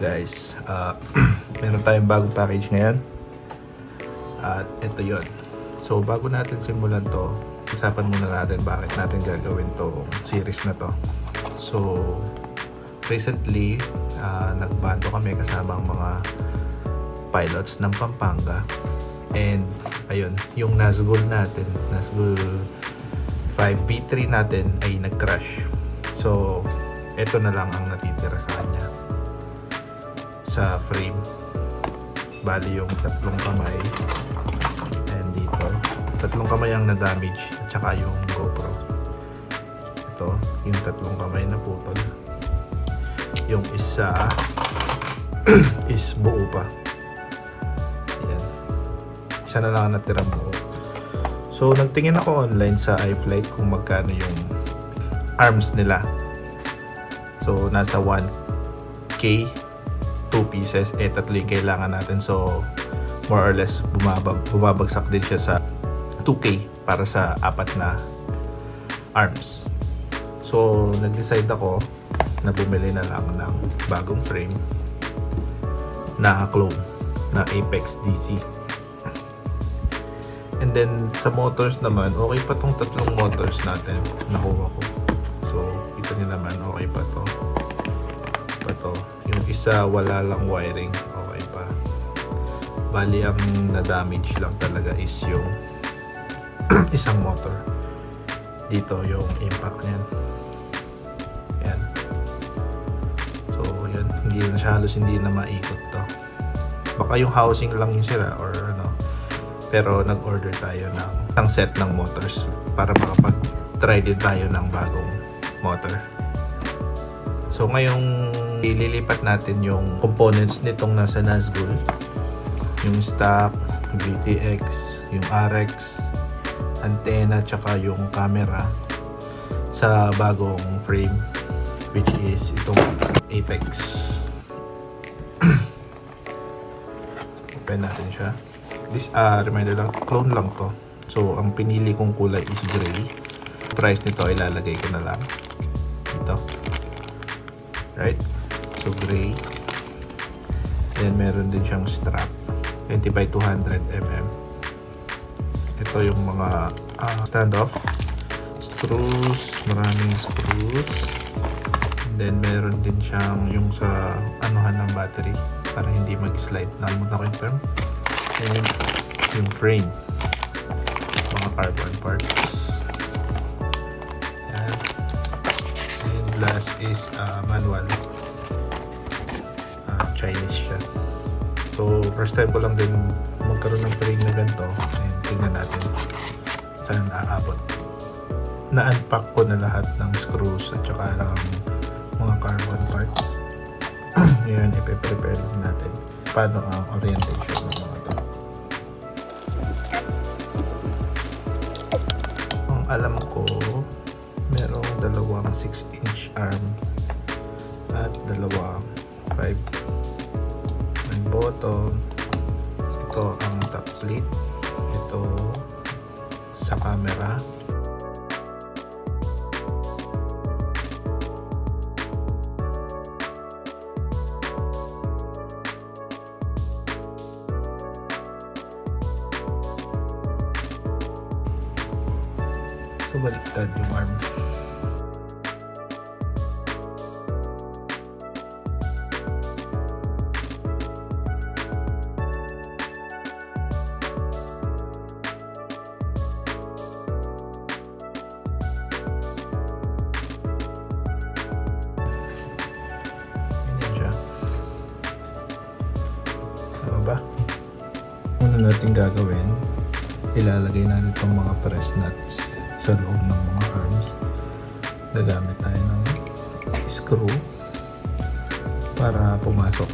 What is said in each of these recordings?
guys, meron tayong bagong package ngayon at ito yon. So bago natin simulan to, usapan muna natin bakit natin gagawin tong series na to. So recently nagbando kami kasama ang mga pilots ng Pampanga, and ayun, yung Nazgul natin, Nazgul 5V3 natin ay nag-crash. So ito na lang ang natitira sa kanya sa frame. Bali yung tatlong kamay, and dito tatlong kamay ang na-damage, at saka yung GoPro. Ito yung tatlong kamay na putol, yung isa is buo pa. Ayan, isa na lang natira buo. So nagtingin ako online sa iFlight kung magkano yung arms nila. So nasa 1K 2 pieces, tatlo yung kailangan natin. So more or less bumabagsak din siya sa 2K para sa apat na arms. So nag-decide ako na bumili na lang ng bagong frame na clone na Apex DC. And then sa motors naman, okay pa tong tatlong motors natin nakuha ko. So kita niyo naman, okay pa to. Yung isa wala lang wiring, okay pa. Bali ang na-damage lang talaga is yung isang motor. Dito yung impact niyan. Yan. So yun, hindi na siya, halos hindi na maikot to. Baka yung housing lang yung sira or ano. Pero nag-order tayo ng isang set ng motors para makapag-try din tayo ng bagong motor. So ngayong ililipat natin yung components nitong nasa Nazgul, yung stock, VTX, yung RX, antenna, tsaka yung camera sa bagong frame, which is itong Apex. Open natin siya. This reminder lang, clone lang to. So ang pinili kong kulay is gray. Price nito ilalagay ko na lang ito, right? So gray. Then meron din siyang strap 20x200mm. Ito yung mga standoff screws, maraming screws. And then meron din siyang yung sa anuhan ng battery para hindi mag-slide. Nakalimutan ko yung term. And yung frame, mga carbon parts. Yan. And last is manual. Chinese siya. So first time ko lang din magkaroon ng frame na ganito, and tingnan natin saan aabot. Na-unpack ko na lahat ng screws at saka ng mga carbon parts. Ngayon ipe-prepare natin paano ang orientation ng mga ito. Ang alam ko, merong dalawang 6-inch arm at dalawang 5 bottom. Ito ang top plate. Ito sa camera. So baliktad yung arm. Ba? Una natin gagawin, ilalagay natin itong mga press nuts sa loob ng mga arms. Gagamit tayo ng screw para pumasok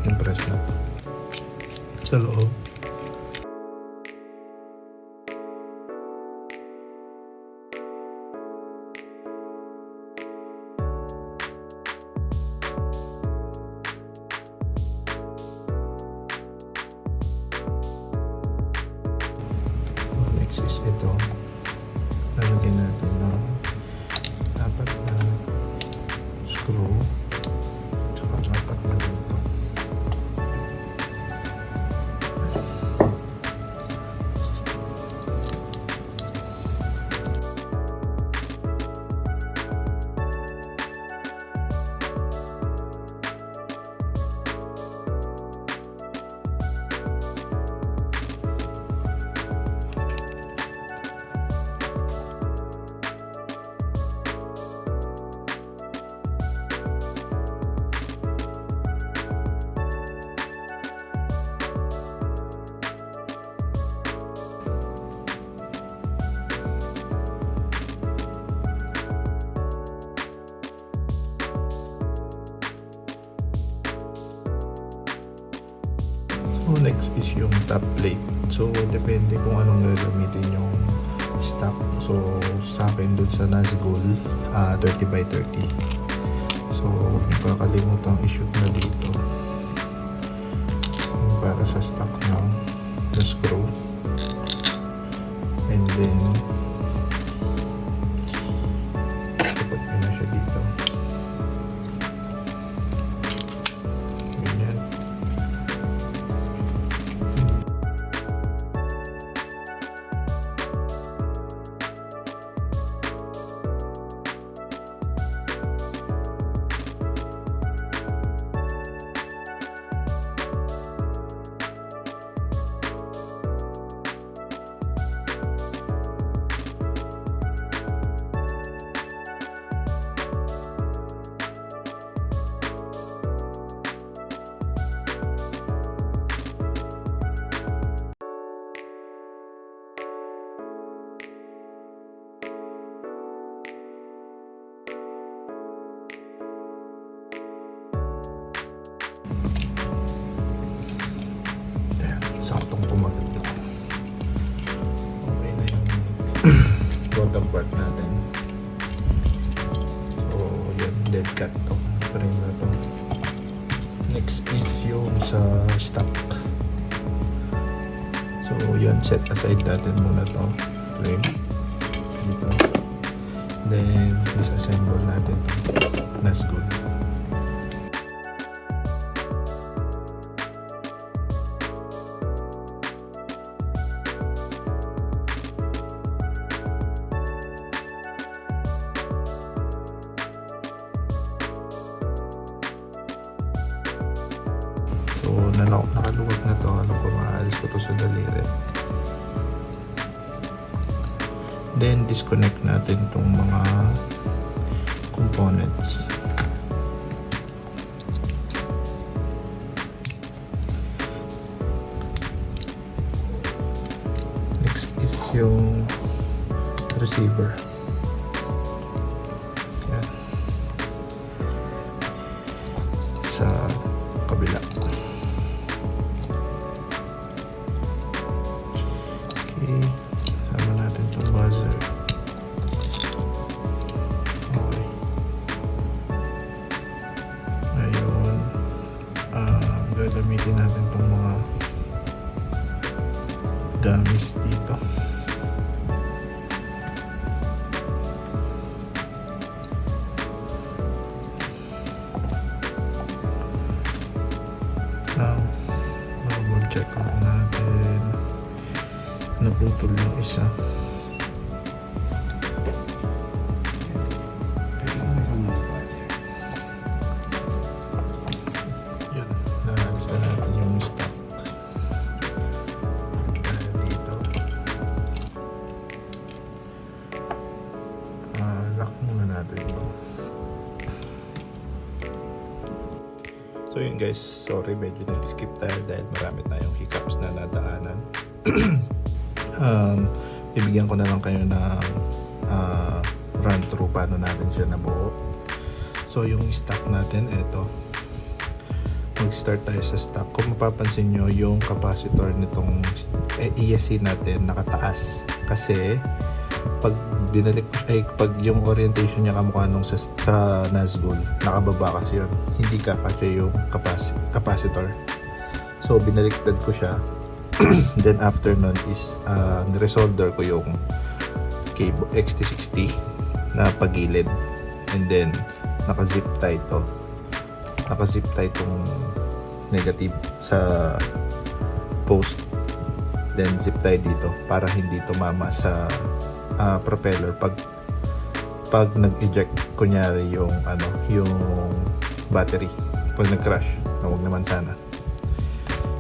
yung press nuts sa loob. Is ito, lalagyan natin ng apat na screw, tsaka apat na dito. So next is yung top plate. So depende kung anong gagamitin yung stock. So sa akin dun sa Nazgul 30x30. So huwag niyo kakalimutang i-shoot na dito yung para sa stock ng screw. And then tapat nyo na siya dito. Ganyan. Saktong kumagat ito. Okay na yung bottom part natin. So yun, dead cut to. Frame na to. Next is yung sa stock. So yun, set aside natin muna to. Frame dito. Then disassemble natin to. Nazgul. So, nakaluwag na to. Alam ko, maalis ko to sa daliri. Then, disconnect natin itong mga components. Next is yung receiver. Yan. Sa kabila. Okay, sama natin itong buzzer. Okay. Ayun. Gagamitin natin itong mga gamis dito. Now, mag-check out natin. Naputol yung isa. Yan, naalis na natin yung stock. Dito. Lock muna natin ito. So yun guys, sorry medyo nag-skip tayo dahil marami tayong hiccups na nadaanan. Ibigyan ko na lang kayo ng run through paano natin siya nabuo. So yung stock natin, ito. Mag-start tayo sa stock. Kung mapapansin nyo, yung capacitor nitong ESC natin nakataas. Kasi pag binalik pag yung orientation niya kamukha nung sa Nazgul, nakababa kasi yun. Hindi kakasya yung capacitor. So binaliktad ko siya. Then after nun is niresolder ko yung cable XT60 na pagilid, and then naka-zip tie to. Naka-zip tie tong negative sa post, then zip tie dito para hindi tumama sa propeller pag nag-eject kunyari yung yung battery pag nag-crash. Huwag naman sana.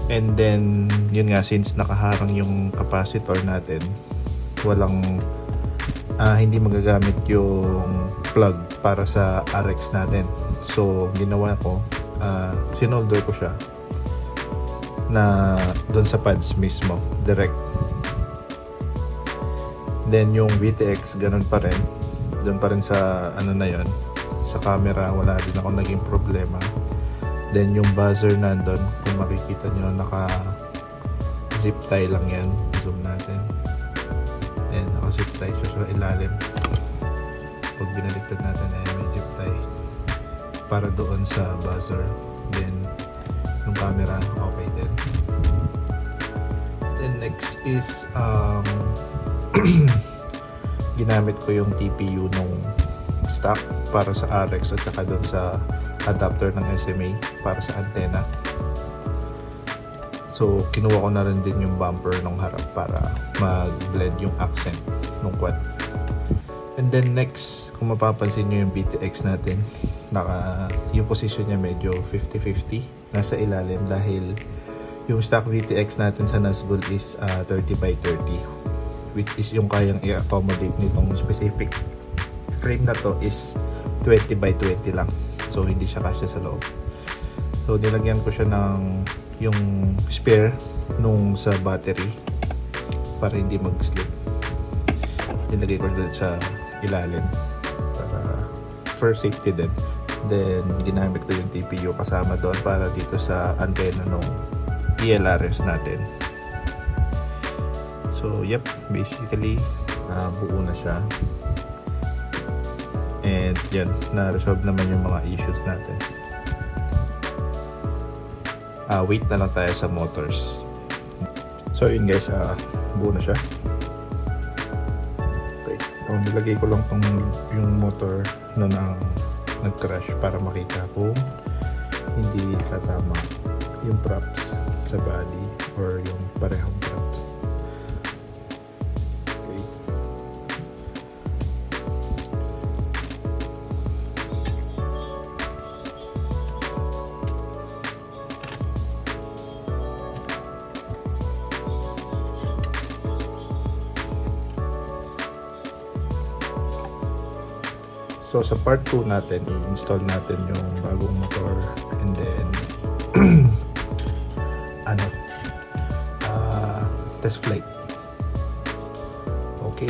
And then, yun nga, since nakaharang yung capacitor natin, walang, hindi magagamit yung plug para sa RX natin. So, ginawa ko, sinolder ko siya na doon sa pads mismo, direct. Then, yung VTX, ganun pa rin. Doon pa rin sa, na yun, sa camera, wala din ako naging problema. Then yung buzzer nandun, kung makikita nyo, naka zip tie lang yan. Zoom natin. Ayan, naka zip tie siya sa ilalim. Pag binaliktad natin, ayan, may zip tie para doon sa buzzer. Then yung camera, okay din. Then next is ginamit ko yung TPU nung stock para sa RX at saka doon sa adapter ng SMA para sa antenna. So kinuha ko na rin din yung bumper ng harap para mag-blend yung accent ng quad. And then next, kung mapapansin nyo yung BTX natin, yung position niya medyo 50-50 nasa ilalim dahil yung stock VTX natin sa Nazgul is 30x30, which is yung kayang i-accommodate nitong specific frame na to is 20x20 lang. So hindi siya kasya sa loob. So nilagyan ko siya ng yung spare nung sa battery para hindi mag-slip. Nilagay ko doon sa ilalim para for safety din. Then ginamit ko yung TPU kasama doon para dito sa antenna nung ELRS natin. So yep, basically buo na siya. And yan, na-resolve naman yung mga issues natin. Wait na lang tayo sa motors. So yun guys, buo na siya. Okay. So, nilagay ko lang yung motor na nag-crash para makita kung hindi katama yung props sa body or yung parehong props. Okay. So sa part 2 natin, i-install natin yung bagong motor and then test flight. Okay.